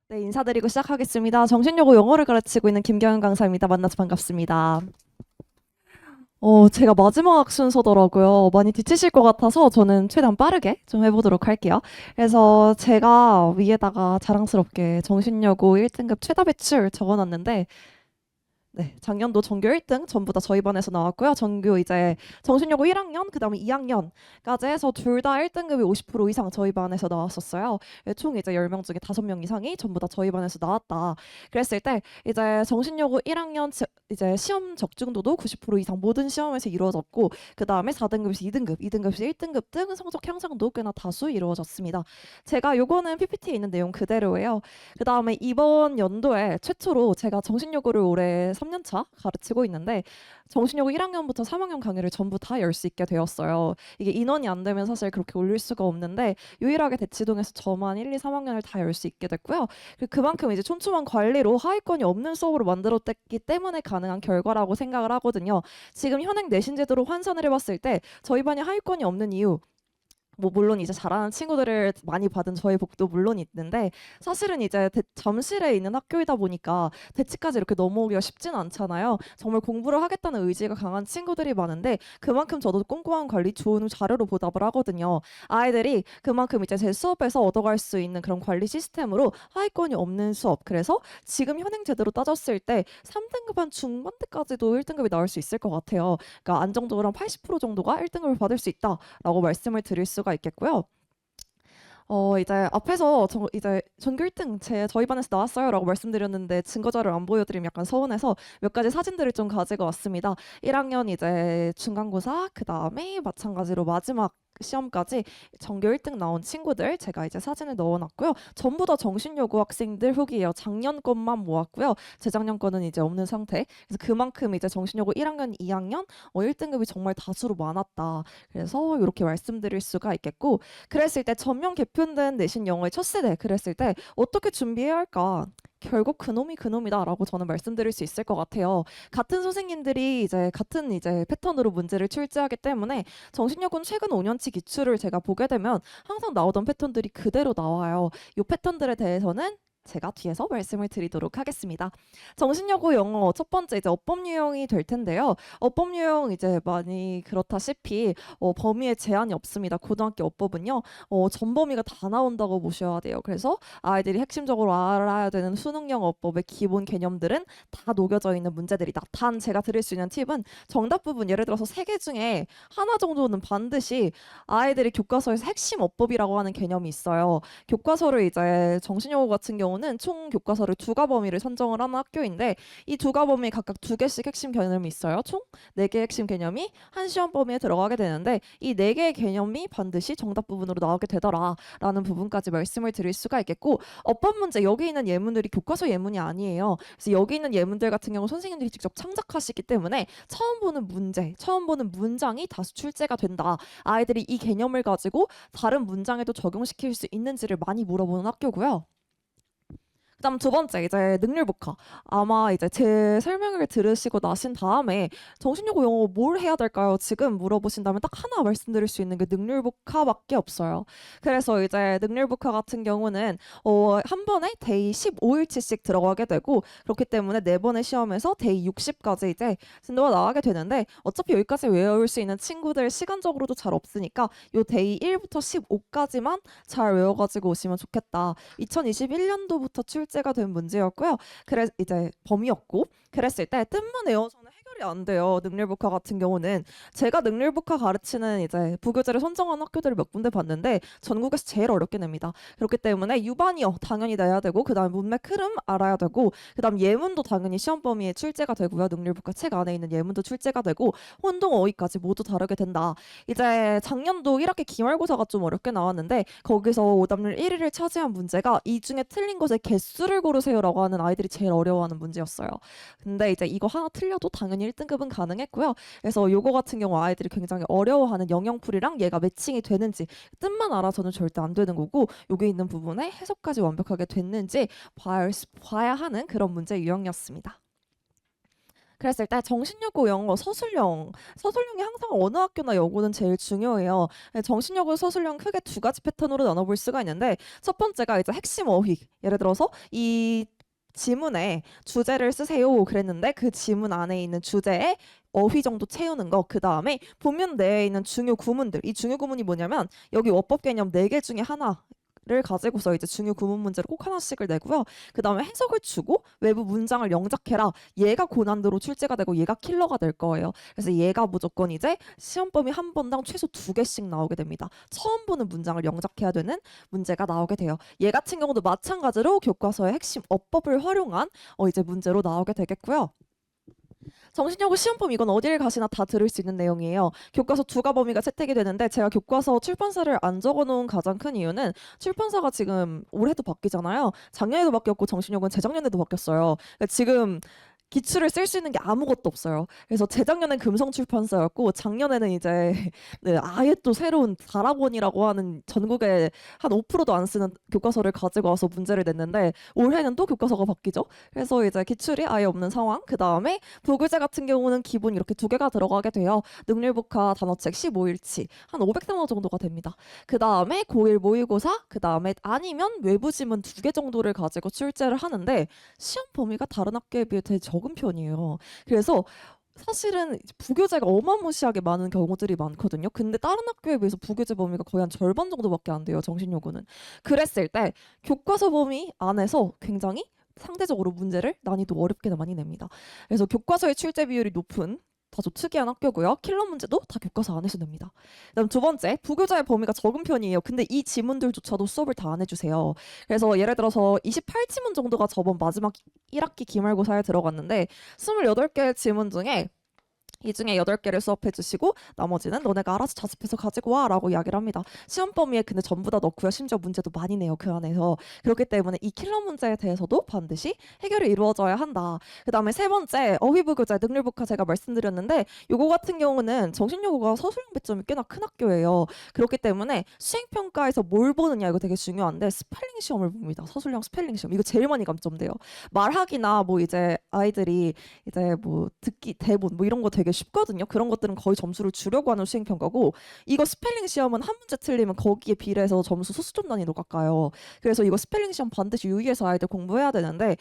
네, 인사드리고 시작하겠습니다. 정신여고 영어를 가르치고 있는 김경현 강사입니다. 만나서 반갑습니다. 제가 마지막 순서더라고요. 많이 지치실 것 같아서 저는 최대한 빠르게 좀 해보도록 할게요. 그래서 제가 위에다가 자랑스럽게 정신여고 1등급 최다 배출 적어놨는데, 네, 작년도 전교 1등 전부 다 저희 반에서 나왔고요. 전교 이제 정신여고 1학년, 그다음에 2학년까지 해서 둘 다 1등급이 50% 이상 저희 반에서 나왔었어요. 총 이제 10명 중에 5명 이상이 전부 다 저희 반에서 나왔다. 그랬을 때 이제 정신여고 1학년 이제 시험 적중도도 90% 이상 모든 시험에서 이루어졌고, 그다음에 4등급에서 2등급, 2등급에서 1등급 등 성적 향상도 꽤나 다수 이루어졌습니다. 제가 요거는 PPT에 있는 내용 그대로예요. 그다음에 이번 연도에 최초로 제가 정신여고를 올해 3년 차 가르치고 있는데, 정신여고 1학년부터 3학년 강의를 전부 다 열 수 있게 되었어요. 이게 인원이 안 되면 사실 그렇게 올릴 수가 없는데 유일하게 대치동에서 저만 1, 2, 3학년을 다 열 수 있게 됐고요. 그만큼 이제 촘촘한 관리로 하위권이 없는 수업으로 만들었기 때문에 가능한 결과라고 생각을 하거든요. 지금 현행 내신 제도로 환산을 해봤을 때 저희 반이 하위권이 없는 이유, 뭐 물론 이제 잘하는 친구들을 많이 받은 저의 복도 물론 있는데, 사실은 이제 잠실에 있는 학교이다 보니까 대치까지 이렇게 넘어오기가 쉽진 않잖아요. 정말 공부를 하겠다는 의지가 강한 친구들이 많은데 그만큼 저도 꼼꼼한 관리 좋은 자료로 보답을 하거든요. 아이들이 그만큼 이제 제 수업에서 얻어갈 수 있는 그런 관리 시스템으로 하위권이 없는 수업, 그래서 지금 현행 제대로 따졌을 때 3등급 한 중반대까지도 1등급이 나올 수 있을 것 같아요. 그러니까 안정적으로 한 80% 정도가 1등급을 받을 수 있다라고 말씀을 드릴 수가 있겠고요. 이제 앞에서 이제 전교 1등 저희 반에서 나왔어요라고 말씀드렸는데 증거 자료를 안 보여드리면 약간 서운해서 몇 가지 사진들을 좀 가지고 왔습니다. 1학년 이제 중간고사, 그 다음에 마찬가지로 마지막 시험까지 전교 1등 나온 친구들 제가 이제 사진을 넣어놨고요. 전부 다 정신여고 학생들 후기예요. 작년 것만 모았고요. 재작년 거는 이제 없는 상태. 그래서 그만큼 이제 정신여고 1학년, 2학년 1등급이 정말 다수로 많았다. 그래서 이렇게 말씀드릴 수가 있겠고, 그랬을 때 전면 개편된 내신 영어의 첫 세대 그랬을 때 어떻게 준비해야 할까? 결국 그놈이 그놈이다라고 저는 말씀드릴 수 있을 것 같아요. 같은 선생님들이 이제 같은 이제 패턴으로 문제를 출제하기 때문에 정신여고는 최근 5년치 기출을 제가 보게 되면 항상 나오던 패턴들이 그대로 나와요. 이 패턴들에 대해서는 제가 뒤에서 말씀을 드리도록 하겠습니다. 정신여고 영어 첫 번째 이제 어법 유형이 될 텐데요. 어법 유형 이제 많이 그렇다시피 범위에 제한이 없습니다. 고등학교 어법은요. 전범위가 다 나온다고 보셔야 돼요. 그래서 아이들이 핵심적으로 알아야 되는 수능형 어법의 기본 개념들은 다 녹여져 있는 문제들이다. 단 제가 드릴 수 있는 팁은 정답 부분, 예를 들어서 세 개 중에 하나 정도는 반드시 아이들이 교과서에서 핵심 어법이라고 하는 개념이 있어요. 교과서를 이제 정신여고 같은 경우는 총 교과서를 두 과범위를 선정을 하는 학교인데, 이 두 과범위 각각 두 개씩 핵심 개념이 있어요. 총 네 개의 핵심 개념이 한 시험 범위에 들어가게 되는데, 이 네 개의 개념이 반드시 정답 부분으로 나오게 되더라라는 부분까지 말씀을 드릴 수가 있겠고, 어법 문제 여기 있는 예문들이 교과서 예문이 아니에요. 그래서 여기 있는 예문들 같은 경우 선생님들이 직접 창작하시기 때문에 처음 보는 문제, 처음 보는 문장이 다수 출제가 된다. 아이들이 이 개념을 가지고 다른 문장에도 적용시킬 수 있는지를 많이 물어보는 학교고요. 그다음 두 번째 이제 능률북화. 아마 이제 제 설명을 들으시고 나신 다음에 정신여고 영어 뭘 해야 될까요? 지금 물어보신다면 딱 하나 말씀드릴 수 있는 게 능률북화밖에 없어요. 그래서 이제 능률북화 같은 경우는 한 번에 데이 15일치씩 들어가게 되고, 그렇기 때문에 네 번의 시험에서 데이 60까지 이제 진도가 나가게 되는데, 어차피 여기까지 외울 수 있는 친구들 시간적으로도 잘 없으니까 요 데이 1부터 15까지만 잘 외워가지고 오시면 좋겠다. 2021년도부터 출제가 된 문제였고요. 그래 이제 범위였고, 그랬을 때 뜻만 외워서는 해결이 안 돼요. 능률북화 같은 경우는 제가 능률북화 가르치는 이제 부교재를 선정한 학교들을 몇 군데 봤는데 전국에서 제일 어렵게 냅니다. 그렇기 때문에 유반이어 당연히 내야 되고, 그다음 문맥 흐름 알아야 되고, 그다음 예문도 당연히 시험 범위에 출제가 되고요. 능률북화 책 안에 있는 예문도 출제가 되고, 혼동 어휘까지 모두 다르게 된다. 이제 작년도 1학기 기말고사가 좀 어렵게 나왔는데 거기서 오답률 1위를 차지한 문제가 이 중에 틀린 것의 개수를 고르세요라고 하는 아이들이 제일 어려워하는 문제였어요. 근데 이제 이거 하나 틀려도 당연히 1등급은 가능했고요. 그래서 요거 같은 경우 아이들이 굉장히 어려워하는 영영풀이랑 얘가 매칭이 되는지 뜻만 알아서는 절대 안 되는 거고, 여기 있는 부분에 해석까지 완벽하게 됐는지 봐야 하는 그런 문제 유형이었습니다. 그랬을 때 정신여고 영어 서술형이 항상 어느 학교나 여고는 제일 중요해요. 정신여고 서술형 크게 두 가지 패턴으로 나눠볼 수가 있는데 첫 번째가 이제 핵심 어휘. 예를 들어서 이 지문에 주제를 쓰세요 그랬는데 그 지문 안에 있는 주제에 어휘 정도 채우는 거. 그 다음에 본문 내에 있는 중요 구문들. 이 중요 구문이 뭐냐면 여기 어법 개념 4개 중에 하나 를 가지고서 이제 중요 구문 문제를 꼭 하나씩을 내고요. 그 다음에 해석을 주고 외부 문장을 영작해라. 얘가 고난도로 출제가 되고 얘가 킬러가 될 거예요. 그래서 얘가 무조건 이제 시험 범위 한 번당 최소 2개씩 나오게 됩니다. 처음 보는 문장을 영작해야 되는 문제가 나오게 돼요. 얘 같은 경우도 마찬가지로 교과서의 핵심 어법을 활용한 이제 문제로 나오게 되겠고요. 정신여고 시험범위 이건 어딜 가시나 다 들을 수 있는 내용이에요. 교과서 2가 범위가 채택이 되는데 제가 교과서 출판사를 안 적어놓은 가장 큰 이유는 출판사가 지금 올해도 바뀌잖아요. 작년에도 바뀌었고 정신여고는 재작년에도 바뀌었어요. 그러니까 지금 기출을 쓸 수 있는 게 아무것도 없어요. 그래서 재작년엔 금성출판사였고 작년에는 이제 네, 아예 또 새로운 다락원이라고 하는 전국에 한 5%도 안 쓰는 교과서를 가지고 와서 문제를 냈는데 올해는 또 교과서가 바뀌죠. 그래서 이제 기출이 아예 없는 상황. 그 다음에 부교재 같은 경우는 기본 이렇게 2개가 들어가게 돼요. 능률북화 단어책 15일치 한 500단어 정도가 됩니다. 그 다음에 고1 모의고사 그 다음에 아니면 외부 지문 2개 정도를 가지고 출제를 하는데 시험 범위가 다른 학교에 비해 되게 적은 편이에요. 그래서 사실은 부교재가 어마무시하게 많은 경우들이 많거든요. 근데 다른 학교에 비해서 부교재 범위가 거의 한 절반 정도밖에 안 돼요. 정신여고는. 그랬을 때 교과서 범위 안에서 굉장히 상대적으로 문제를 난이도 어렵게 많이 냅니다. 그래서 교과서의 출제 비율이 높은 다소 특이한 학교고요. 킬러 문제도 다 교과서 안에서 냅니다. 그다음 두 번째, 부교재의 범위가 적은 편이에요. 근데 이 지문들조차도 수업을 다 안 해주세요. 그래서 예를 들어서 28지문 정도가 저번 마지막 1학기 기말고사에 들어갔는데 28개의 지문 중에 이 중에 8개를 수업해 주시고 나머지는 너네가 알아서 자습해서 가지고 와 라고 이야기를 합니다. 시험 범위에 근데 전부 다 넣고요. 심지어 문제도 많이 내요. 그 안에서. 그렇기 때문에 이 킬러 문제에 대해서도 반드시 해결이 이루어져야 한다. 그 다음에 세 번째 어휘부교재 능률북화 제가 말씀드렸는데 요거 같은 경우는 정신여고가 서술형 배점이 꽤나 큰 학교예요. 그렇기 때문에 수행평가에서 뭘 보느냐 이거 되게 중요한데 스펠링 시험을 봅니다. 서술형 스펠링 시험. 이거 제일 많이 감점돼요. 말하기나 뭐 이제 아이들이 이제 뭐 듣기 대본 뭐 이런 거 되게 쉽거든요. 그런 것들은 거의 점수를 주려고 하는 수행평가고 이거 스펠링 시험은 한 문제 틀리면 거기에 비례해서 점수 소수점 단위로 깎아요. 그래서 이거 스펠링 시험 반드시 유의해서 아이들 공부해야 되는데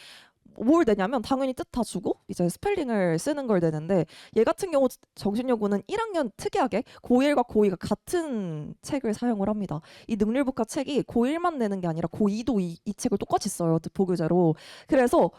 뭘 내냐면 당연히 뜻 다 주고 이제 스펠링을 쓰는 걸 내는데 얘 같은 경우 정신여고는 1학년 특이하게 고1과 고2가 같은 책을 사용을 합니다. 이 능률북화 책이 고1만 내는 게 아니라 고2도 이 책을 똑같이 써요. 보교재로. 그래서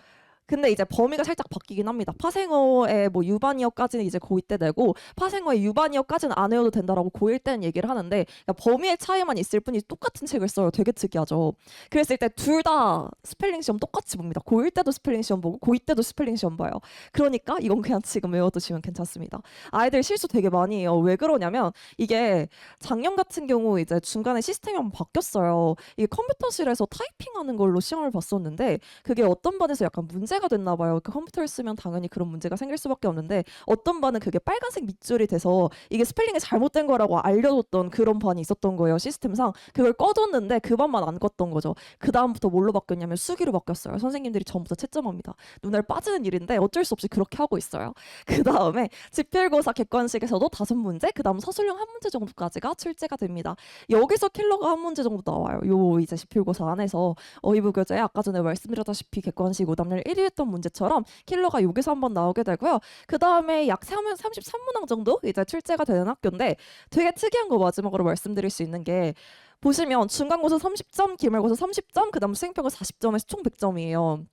근데 이제 범위가 살짝 바뀌긴 합니다. 파생어의 뭐 유반이어까지는 이제 고2 때 내고 파생어의 유반이어까지는 안 외워도 된다라고 고1 때는 얘기를 하는데 그러니까 범위의 차이만 있을 뿐이 똑같은 책을 써요. 되게 특이하죠. 그랬을 때 둘 다 스펠링 시험 똑같이 봅니다. 고1 때도 스펠링 시험 보고 고2 때도 스펠링 시험 봐요. 그러니까 이건 그냥 지금 외워두시면 괜찮습니다. 아이들 실수 되게 많이 해요. 왜 그러냐면 이게 작년 같은 경우 이제 중간에 시스템이 한번 바뀌었어요. 이게 컴퓨터실에서 타이핑하는 걸로 시험을 봤었는데 그게 어떤 반에서 약간 문제가 됐나 봐요. 그 컴퓨터를 쓰면 당연히 그런 문제가 생길 수밖에 없는데 어떤 반은 그게 빨간색 밑줄이 돼서 이게 스펠링이 잘못된 거라고 알려줬던 그런 반이 있었던 거예요. 시스템상. 그걸 꺼뒀는데 그 반만 안 껐던 거죠. 그 다음부터 뭘로 바뀌었냐면 수기로 바뀌었어요. 선생님들이 전부 다 채점합니다. 눈알 빠지는 일인데 어쩔 수 없이 그렇게 하고 있어요. 그 다음에 집필고사 객관식에서도 5문제, 그 다음 서술형 1문제 정도까지가 출제가 됩니다. 여기서 킬러가 1문제 정도 나와요. 요 이제 집필고사 안에서 어휘부교재 아까 전에 말씀드렸다시피 객관식 오답률 1위 했던 문제처럼 킬러가 여기서 한번 나오게 되고요. 그 다음에 약 33문항 정도 이제 출제가 되는 학교인데 되게 특이한 거 마지막으로 말씀드릴 수 있는 게 보시면 중간고사 30점, 기말고사 30점, 그 다음 수행평가 40점에서 총 100점이에요.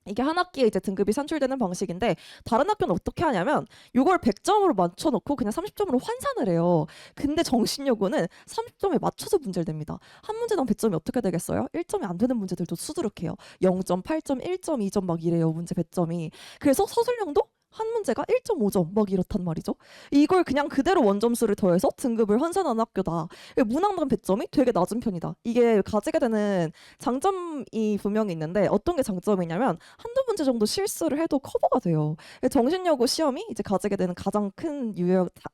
이게 한 학기에 이제 등급이 산출되는 방식인데 다른 학교는 어떻게 하냐면 이걸 100점으로 맞춰놓고 그냥 30점으로 환산을 해요. 근데 정신여고는 30점에 맞춰서 문제를 냅니다. 한 문제당 100점이 어떻게 되겠어요? 1점이 안 되는 문제들도 수두룩해요. 0.8점, 1.2점 막 이래요. 문제 100점이. 그래서 서술형도 한 문제가 1.5점 막 이렇단 말이죠. 이걸 그냥 그대로 원점수를 더해서 등급을 환산하는 학교다. 문항당 100점이 되게 낮은 편이다. 이게 가지게 되는 장점이 분명히 있는데 어떤 게 장점이냐면 한두 문제 정도 실수를 해도 커버가 돼요. 정신여고 시험이 이제 가지게 되는 가장 큰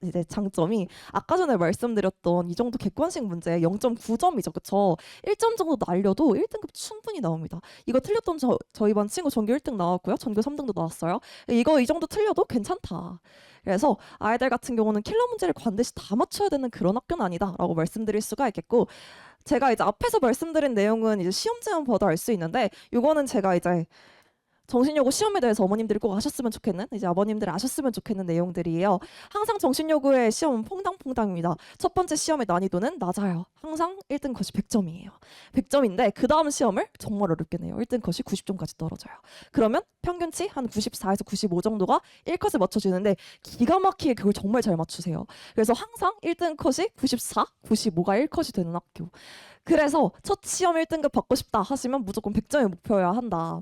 이제 장점이 아까 전에 말씀드렸던 이 정도 객관식 문제 0.9점이죠. 그쵸? 1점 정도 날려도 1등급 충분히 나옵니다. 이거 틀렸던 저희 반 친구 전교 1등 나왔고요. 전교 3등도 나왔어요. 이거 이 정도 틀려도 괜찮다. 그래서 아이들 같은 경우는 킬러 문제를 반드시 다 맞춰야 되는 그런 학교는 아니다라고 말씀드릴 수가 있겠고, 제가 이제 앞에서 말씀드린 내용은 이제 시험지만 봐도 알 수 있는데, 요거는 제가 이제 정신여고 시험에 대해서 어머님들이 꼭 아셨으면 좋겠는, 이제 아버님들이 아셨으면 좋겠는 내용들이에요. 항상 정신여고의 시험은 퐁당퐁당입니다. 첫 번째 시험의 난이도는 낮아요. 항상 1등 컷이 100점이에요. 100점인데 그 다음 시험을 정말 어렵게 내요. 1등 컷이 90점까지 떨어져요. 그러면 평균치 한 94에서 95 정도가 1컷을 맞춰주는데, 기가 막히게 그걸 정말 잘 맞추세요. 그래서 항상 1등 컷이 94, 95가 1컷이 되는 학교. 그래서 첫 시험 1등급 받고 싶다 하시면 무조건 100점이 목표여야 한다.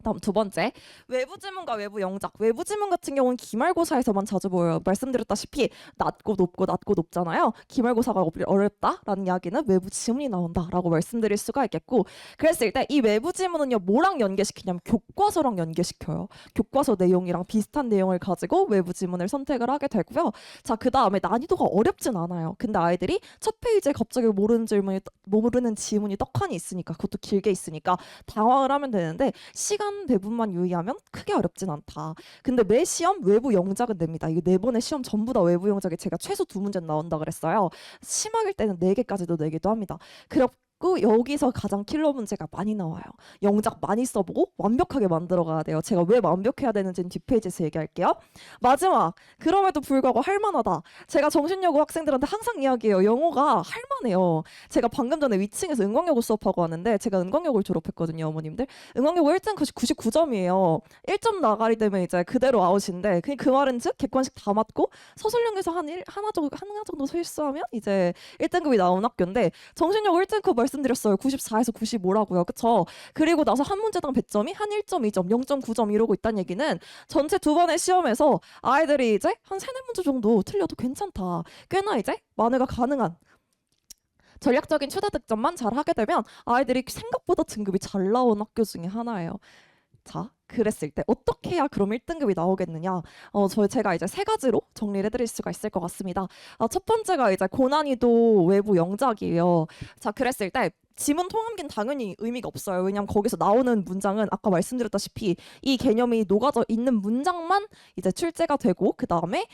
다음 두 번째, 외부 지문과 외부 영작. 외부 지문 같은 경우는 기말고사에서만 자주 보여요. 말씀드렸다시피 낮고 높고 낮고 높잖아요. 기말고사가 어렵다라는 이야기는 외부 지문이 나온다라고 말씀드릴 수가 있겠고, 그랬을 때 이 외부 지문은요, 뭐랑 연계시키냐면 교과서랑 연계시켜요. 교과서 내용이랑 비슷한 내용을 가지고 외부 지문을 선택을 하게 되고요. 자, 그 다음에 난이도가 어렵진 않아요. 근데 아이들이 첫 페이지에 갑자기 모르는 지문이 떡하니 있으니까, 그것도 길게 있으니까 당황을 하면 되는데, 시간 대부분만 유의하면 크게 어렵진 않다. 근데 매 시험 외부 영작은 냅니다. 이게 4번의 시험 전부 다 외부 영작에 제가 최소 2문제는 나온다 그랬어요. 심하길 때는 4개까지도 내기도 합니다. 여기서 가장 킬러 문제가 많이 나와요. 영작 많이 써보고 완벽하게 만들어 가야 돼요. 제가 왜 완벽해야 되는지는 뒷페이지에서 얘기할게요. 마지막, 그럼에도 불구하고 할만하다. 제가 정신여고 학생들한테 항상 이야기해요. 영어가 할만해요. 제가 방금 전에 위층에서 은광여고 수업하고 왔는데, 제가 은광여고를 졸업했거든요, 어머님들. 은광여고 1등 컷이 99점이에요. 1점 나가리 되면 이제 그대로 아웃인데, 그 말은 즉 객관식 다 맞고 서술형에서 하나 정도 실수하면 이제 1등급이 나온 학교인데, 정신여고 1등급 말씀드렸어요. 94에서 95라고요. 그쵸? 그리고 나서 한 문제당 100점이 한 1.2점, 0.9점 이러고 있다는 얘기는 전체 2번의 시험에서 아이들이 이제 한 3-4문제 정도 틀려도 괜찮다. 꽤나 이제 만회가 가능한 전략적인 최다 득점만 잘 하게 되면 아이들이 생각보다 등급이 잘 나온 학교 중에 하나예요. 자, 그랬을 때 어떻게 해야 그럼 1등급이 나오겠느냐? 제가 이제 3가지로 정리를 해드릴 수가 있을 것 같습니다. 첫 번째가 이제 고난이도 외부 영작이에요. 자, 그랬을 때 지문 통함기는 당연히 의미가 없어요. 왜냐면 거기서 나오는 문장은 아까 말씀드렸다시피 이 개념이 녹아져 있는 문장만 이제 출제가 되고, 그 다음에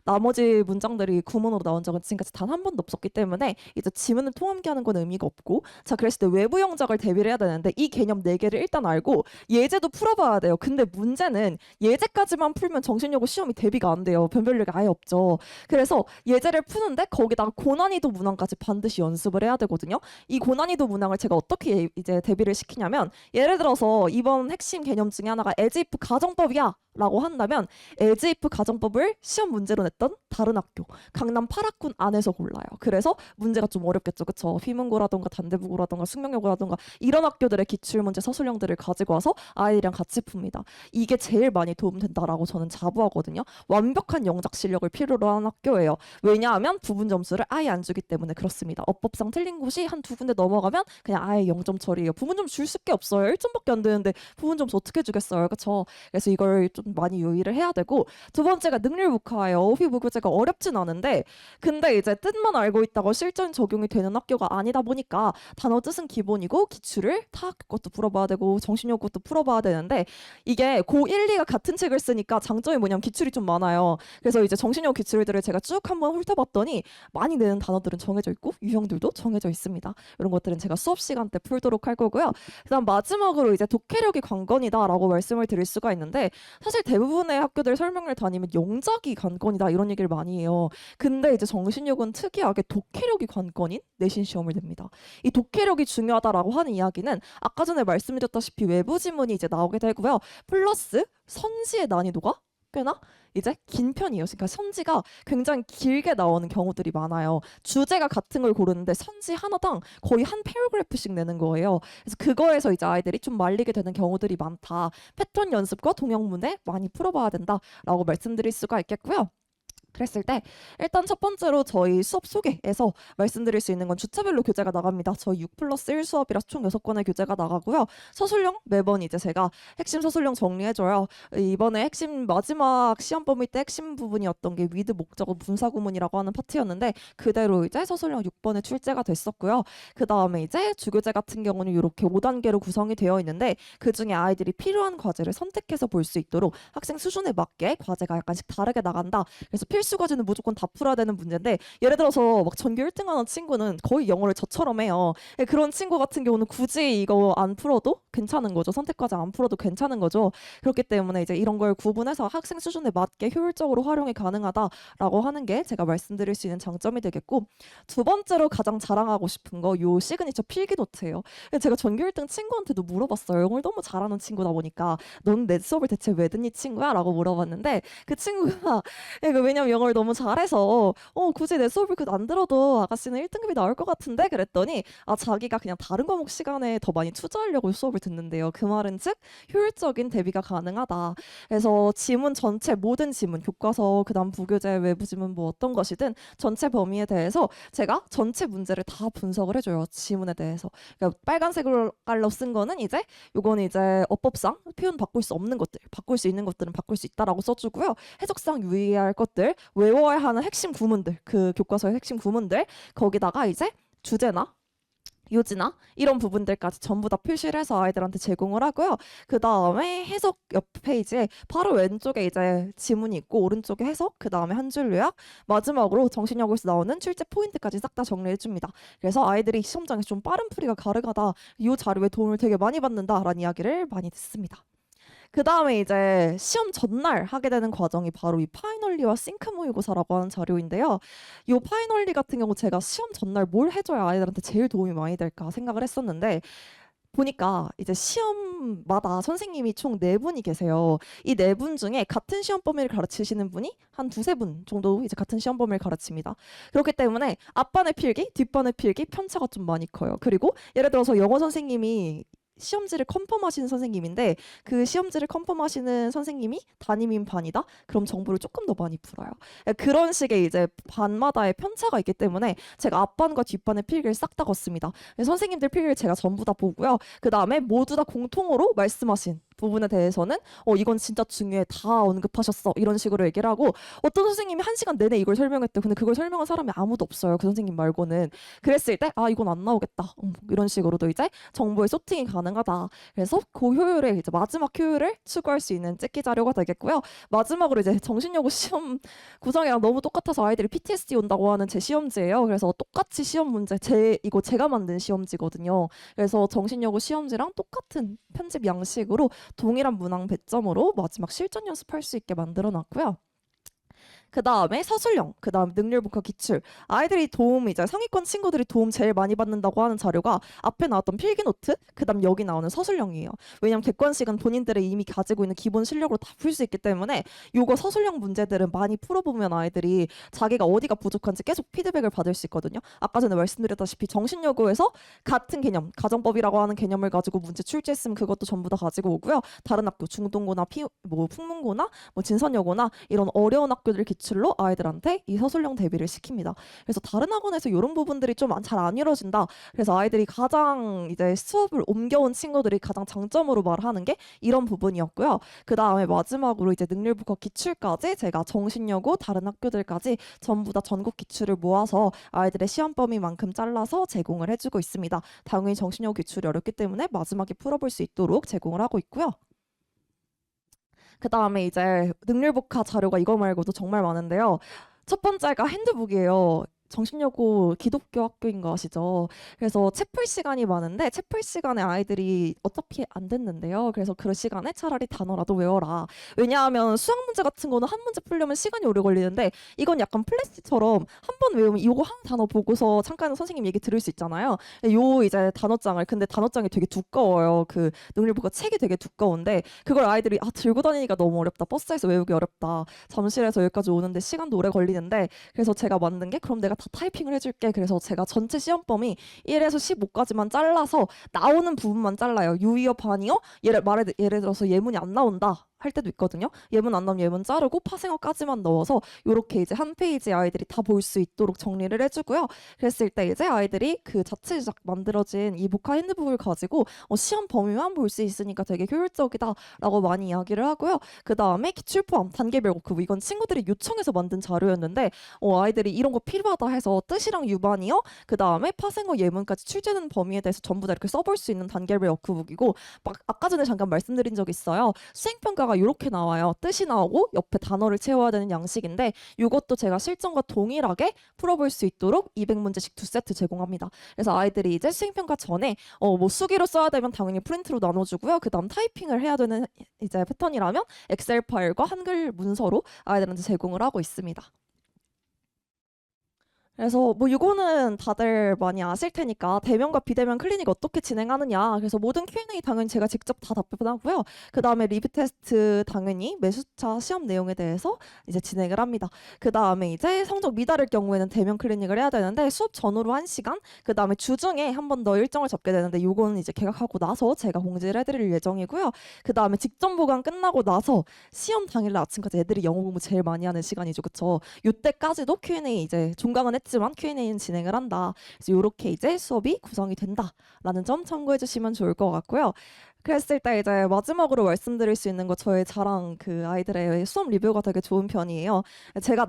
나머지 문장들이 구문으로 나온 적은 지금까지 단 한 번도 없었기 때문에 이제 지문을 통함기하는 건 의미가 없고, 자, 그랬을 때 외부 영작을 대비를 해야 되는데 이 개념 4개를 일단 알고 예제도 풀어봐야 돼요. 근데 문제는 예제까지만 풀면 정신여고 시험이 대비가 안 돼요. 변별력이 아예 없죠. 그래서 예제를 푸는데 거기다가 고난이도 문항까지 반드시 연습을 해야 되거든요. 이 고난이도 문항을 제가 어떻게 이제 대비를 시키냐면, 예를 들어서 이번 핵심 개념 중에 하나가 에즈이프 가정법이야 라고 한다면, 에즈이프 가정법을 시험 문제로 냈던 다른 학교 강남 8학군 안에서 골라요. 그래서 문제가 좀 어렵겠죠. 그쵸? 휘문고라던가 단대부고라던가 숙명여고라던가 이런 학교들의 기출문제 서술형들을 가지고 와서 아이들이랑 같이 풉니다. 이게 제일 많이 도움된다라고 저는 자부하거든요. 완벽한 영작 실력을 필요로 하는 학교예요. 왜냐하면 부분 점수를 아예 안 주기 때문에 그렇습니다. 어법상 틀린 곳이 한 2군데 넘어가면 그냥 아예 0점 처리예요. 부분 점수 줄 게 없어요. 1점밖에 안 되는데 부분 점수 어떻게 주겠어요. 그쵸? 그래서 이걸 좀 많이 유의를 해야 되고, 두 번째가 능률북화예요. 어휘부교재가 어렵진 않은데, 근데 이제 뜻만 알고 있다고 실전 적용이 되는 학교가 아니다 보니까 단어 뜻은 기본이고 기출을 타학 것도 풀어봐야 되고 정신력 것도 풀어봐야 되는데, 이게 고 1, 2가 같은 책을 쓰니까 장점이 뭐냐면 기출이 좀 많아요. 그래서 이제 정신력 기출들을 제가 쭉 한번 훑어봤더니 많이 내는 단어들은 정해져 있고 유형들도 정해져 있습니다. 이런 것들은 제가 수업 시간 때 풀도록 할 거고요. 그다음 마지막으로 이제 독해력이 관건이다라고 말씀을 드릴 수가 있는데, 사실 대부분의 학교들 설명을 다니면 영작이 관건이다 이런 얘기를 많이 해요. 근데 이제 정신력은 특이하게 독해력이 관건인 내신 시험을 냅니다. 이 독해력이 중요하다라고 하는 이야기는 아까 전에 말씀드렸다시피 외부 지문이 이제 나오게 되고요. 플러스 선지의 난이도가 꽤나 이제 긴 편이에요. 그러니까 선지가 굉장히 길게 나오는 경우들이 많아요. 주제가 같은 걸 고르는데 선지 하나당 거의 한 패러그래프씩 내는 거예요. 그래서 그거에서 이제 아이들이 좀 말리게 되는 경우들이 많다. 패턴 연습과 동형 문제 많이 풀어봐야 된다라고 말씀드릴 수가 있겠고요. 그랬을 때 일단 첫 번째로 저희 수업 소개에서 말씀드릴 수 있는 건 주차별로 교재가 나갑니다. 저희 6+1 수업이라서 총 6권의 교재가 나가고요. 서술형 매번 이제 제가 핵심 서술형 정리해줘요. 이번에 핵심 마지막 시험 범위 때 핵심 부분이었던 게 위드 목적어 분사 구문이라고 하는 파트였는데 그대로 이제 서술형 6번에 출제가 됐었고요. 그 다음에 이제 주교재 같은 경우는 이렇게 5단계로 구성이 되어 있는데 그 중에 아이들이 필요한 과제를 선택해서 볼 수 있도록 학생 수준에 맞게 과제가 약간씩 다르게 나간다. 그래서 필수 과제는 무조건 다 풀어야 되는 문제인데 예를 들어서 막 전교 1등 하는 친구는 거의 영어를 저처럼 해요. 그런 친구 같은 경우는 굳이 이거 안 풀어도 괜찮은 거죠. 선택 과제 안 풀어도 괜찮은 거죠. 그렇기 때문에 이제 이런 걸 구분해서 학생 수준에 맞게 효율적으로 활용이 가능하다라고 하는 게 제가 말씀드릴 수 있는 장점이 되겠고 두 번째로 가장 자랑하고 싶은 거 요 시그니처 필기 노트예요. 제가 전교 1등 친구한테도 물어봤어요. 영어를 너무 잘하는 친구다 보니까 넌 내 수업을 대체 왜 듣니 친구야? 라고 물어봤는데 그 친구가 왜냐면 영어를 너무 잘해서 굳이 내 수업을 안 들어도 아가씨는 1등급이 나올 것 같은데 그랬더니 자기가 그냥 다른 과목 시간에 더 많이 투자하려고 수업을 듣는데요. 그 말은 즉 효율적인 대비가 가능하다. 그래서 지문 전체 모든 지문 교과서 그다음 부교재 외부 지문 뭐 어떤 것이든 전체 범위에 대해서 제가 전체 문제를 다 분석을 해줘요. 지문에 대해서. 그러니까 빨간색으로 깔로 쓴 거는 이제 요거는 이제 어법상 표현 바꿀 수 없는 것들 바꿀 수 있는 것들은 바꿀 수 있다라고 써주고요. 해석상 유의해야 할 것들 외워야 하는 핵심 구문들 그 교과서의 핵심 구문들 거기다가 이제 주제나 요지나 이런 부분들까지 전부 다 표시를 해서 아이들한테 제공을 하고요. 그 다음에 해석 옆 페이지에 바로 왼쪽에 이제 지문이 있고 오른쪽에 해석, 그 다음에 한 줄 요약, 마지막으로 정신여고에서 나오는 출제 포인트까지 싹 다 정리해 줍니다. 그래서 아이들이 시험장에서 좀 빠른 풀이가 가능하다, 이 자료에 도움을 되게 많이 받는다라는 이야기를 많이 듣습니다. 그 다음에 이제 시험 전날 하게 되는 과정이 바로 이 파이널리와 싱크 모의고사라고 하는 자료인데요. 이 파이널리 같은 경우 제가 시험 전날 뭘 해줘야 아이들한테 제일 도움이 많이 될까 생각을 했었는데 보니까 이제 시험마다 선생님이 총 4분이 계세요. 이 4분 중에 같은 시험 범위를 가르치시는 분이 한 두세 분 정도 이제 같은 시험 범위를 가르칩니다. 그렇기 때문에 앞반의 필기, 뒷반의 필기 편차가 좀 많이 커요. 그리고 예를 들어서 영어 선생님이 시험지를 컨펌하시는 선생님인데 그 시험지를 컨펌하시는 선생님이 담임인 반이다? 그럼 정보를 조금 더 많이 풀어요. 그런 식의 이제 반마다의 편차가 있기 때문에 제가 앞반과 뒷반의 필기를 싹 다 걷습니다. 선생님들 필기를 제가 전부 다 보고요. 그 다음에 모두 다 공통으로 말씀하신 부분에 대해서는 이건 진짜 중요해 다 언급하셨어 이런 식으로 얘기를 하고 어떤 선생님이 1시간 내내 이걸 설명했대. 근데 그걸 설명한 사람이 아무도 없어요. 그 선생님 말고는. 그랬을 때 이건 안 나오겠다. 이런 식으로도 이제 정보의 소팅이 가능하다. 그래서 그 효율을 이제 마지막 효율을 추구할 수 있는 찍기 자료가 되겠고요. 마지막으로 이제 정신여고 시험 구성이랑 너무 똑같아서 아이들이 PTSD 온다고 하는 제 시험지예요. 그래서 똑같이 시험 문제 이거 제가 만든 시험지거든요. 그래서 정신여고 시험지랑 똑같은 편집 양식으로 동일한 문항 배점으로 마지막 실전 연습할 수 있게 만들어 놨고요. 그 다음에 서술형, 그 다음 능률북화 기출. 아이들이 도움, 이제 상위권 친구들이 도움 제일 많이 받는다고 하는 자료가 앞에 나왔던 필기노트, 그 다음 여기 나오는 서술형이에요. 왜냐면 객관식은 본인들의 이미 가지고 있는 기본 실력으로 다 풀 수 있기 때문에 요거 서술형 문제들은 많이 풀어보면 아이들이 자기가 어디가 부족한지 계속 피드백을 받을 수 있거든요. 아까 전에 말씀드렸다시피 정신여고에서 같은 개념, 가정법이라고 하는 개념을 가지고 문제 출제했으면 그것도 전부 다 가지고 오고요. 다른 학교, 중동고나 풍문고나 진선여고나 이런 어려운 학교들 기출로 아이들한테 이 서술형 대비를 시킵니다. 그래서 다른 학원에서 이런 부분들이 좀 잘 안 이루어진다. 그래서 아이들이 가장 이제 수업을 옮겨온 친구들이 가장 장점으로 말하는 게 이런 부분이었고요. 그 다음에 마지막으로 이제 능률북화 기출까지 제가 정신여고 다른 학교들까지 전부 다 전국 기출을 모아서 아이들의 시험 범위만큼 잘라서 제공을 해주고 있습니다. 당연히 정신여고 기출이 어렵기 때문에 마지막에 풀어볼 수 있도록 제공을 하고 있고요. 그 다음에 이제 능률북화 자료가 이거 말고도 정말 많은데요. 첫 번째가 핸드북이에요. 정신여고 기독교 학교인 거 아시죠? 그래서 채플 시간이 많은데 채플 시간에 아이들이 어차피 안 듣는데요. 그래서 그 시간에 차라리 단어라도 외워라. 왜냐하면 수학 문제 같은 거는 한 문제 풀려면 시간이 오래 걸리는데 이건 약간 플래시처럼 한 번 외우면 이거 한 단어 보고서 잠깐 선생님 얘기 들을 수 있잖아요. 요 이제 단어장을 근데 단어장이 되게 두꺼워요. 그 능률북화 책이 되게 두꺼운데 그걸 아이들이 들고 다니니까 너무 어렵다. 버스에서 외우기 어렵다. 잠실에서 여기까지 오는데 시간도 오래 걸리는데 그래서 제가 만든 게 그럼 내가 다 타이핑을 해줄게. 그래서 제가 전체 시험 범위 1에서 15까지만 잘라서 나오는 부분만 잘라요. 유의어 반이어 예를 들어서 예문이 안 나온다 할 때도 있거든요. 예문 안 나오면 예문 자르고 파생어까지만 넣어서 이렇게 이제 한 페이지에 아이들이 다 볼 수 있도록 정리를 해주고요. 그랬을 때 이제 아이들이 그 자체 제작 만들어진 이 모카 핸드북을 가지고 시험 범위만 볼 수 있으니까 되게 효율적이다라고 많이 이야기를 하고요. 그 다음에 기출포함, 단계별 워크북 이건 친구들이 요청해서 만든 자료였는데 아이들이 이런 거 필요하다 해서 뜻이랑 유반이요. 그 다음에 파생어 예문까지 출제된 범위에 대해서 전부 다 이렇게 써볼 수 있는 단계별 워크북이고 막 아까 전에 잠깐 말씀드린 적 있어요. 수행평가가 이렇게 나와요. 뜻이 나오고 옆에 단어를 채워야 되는 양식인데 이것도 제가 실전과 동일하게 풀어볼 수 있도록 200문제씩 2세트 제공합니다. 그래서 아이들이 이제 수행평가 전에 뭐 수기로 써야 되면 당연히 프린트로 나눠주고요. 그 다음 타이핑을 해야 되는 이제 패턴이라면 엑셀 파일과 한글 문서로 아이들한테 제공을 하고 있습니다. 그래서 뭐 이거는 다들 많이 아실 테니까 대면과 비대면 클리닉 어떻게 진행하느냐. 그래서 모든 Q&A 당연히 제가 직접 다 답변하고요. 그 다음에 리뷰 테스트 당연히 매수차 시험 내용에 대해서 이제 진행을 합니다. 그 다음에 이제 성적 미달일 경우에는 대면 클리닉을 해야 되는데 수업 전후로 1시간, 그 다음에 주중에 한 번 더 일정을 잡게 되는데 요거는 이제 개강하고 나서 제가 공지를 해드릴 예정이고요. 그 다음에 직전 보강 끝나고 나서 시험 당일날 아침까지 애들이 영어 공부 제일 많이 하는 시간이죠. 그쵸? 요때까지도 Q&A 이제 종강은 했지만 Q&A는 진행을 한다. 그래서 이렇게 이제 수업이 구성이 된다라는 점 참고해 주시면 좋을 것 같고요. 그랬을 때 이제 마지막으로 말씀드릴 수 있는 거 저의 자랑 그 아이들의 수업 리뷰가 되게 좋은 편이에요. 제가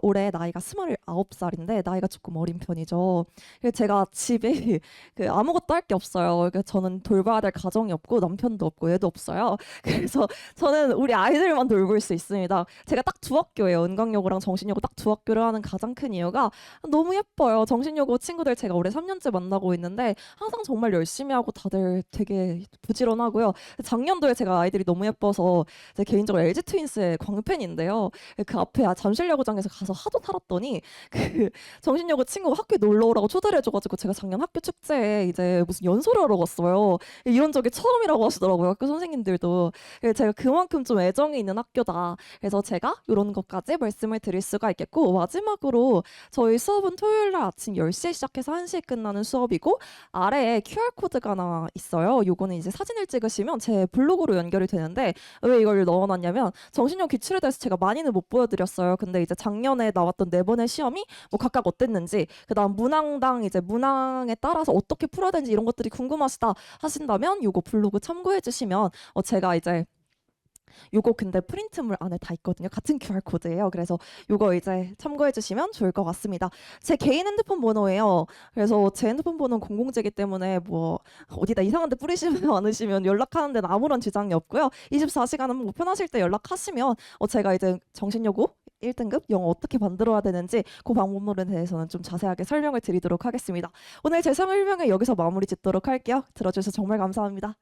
올해 나이가 29살인데 나이가 조금 어린 편이죠. 그래서 제가 집에 그 아무것도 할 게 없어요. 그러니까 저는 돌봐야 될 가정이 없고 남편도 없고 애도 없어요. 그래서 저는 우리 아이들만 돌볼 수 있습니다. 제가 딱 두 학교예요. 은광여고랑 정신여고 딱 두 학교를 하는 가장 큰 이유가 너무 예뻐요. 정신여고 친구들 제가 올해 3년째 만나고 있는데 항상 정말 열심히 하고 다들 되게 부지런하고요. 작년도에 제가 아이들이 너무 예뻐서 제 개인적으로 LG 트윈스의 광팬인데요. 그 앞에 잠실야구장에서 가서 하도 살았더니 그 정신여고 친구 학교에 놀러 오라고 초대를 해줘가지고 제가 작년 학교 축제에 이제 무슨 연설을 하러 갔어요. 이런 적이 처음이라고 하시더라고요. 학교 선생님들도. 그래서 제가 그만큼 좀 애정이 있는 학교다. 그래서 제가 이런 것까지 말씀을 드릴 수가 있겠고 마지막으로 저희 수업은 토요일날 아침 10시에 시작해서 1시에 끝나는 수업이고 아래에 QR코드가 하나 있어요. 요거는 이제 사진을 찍으시면 제 블로그로 연결이 되는데 왜 이걸 넣어놨냐면 정신력 기출에 대해서 제가 많이는 못 보여드렸어요. 근데 이제 작년에 나왔던 4번의 시험이 뭐 각각 어땠는지 그다음 문항당 이제 문항에 따라서 어떻게 풀어야 되는지 이런 것들이 궁금하시다 하신다면 요거 블로그 참고해 주시면 제가 이제 요거 근데 프린트물 안에 다 있거든요. 같은 QR코드예요. 그래서 요거 이제 참고해 주시면 좋을 것 같습니다. 제 개인 핸드폰 번호예요. 그래서 제 핸드폰 번호는 공공재기 때문에 뭐 어디다 이상한 데 뿌리시면 않으시면 연락하는 데는 아무런 지장이 없고요. 24시간은 뭐 편하실 때 연락하시면 제가 이제 정신여고 1등급 영어 어떻게 만들어야 되는지 그 방법론에 대해서는 좀 자세하게 설명을 드리도록 하겠습니다. 오늘 제 설명을 여기서 마무리 짓도록 할게요. 들어주셔서 정말 감사합니다.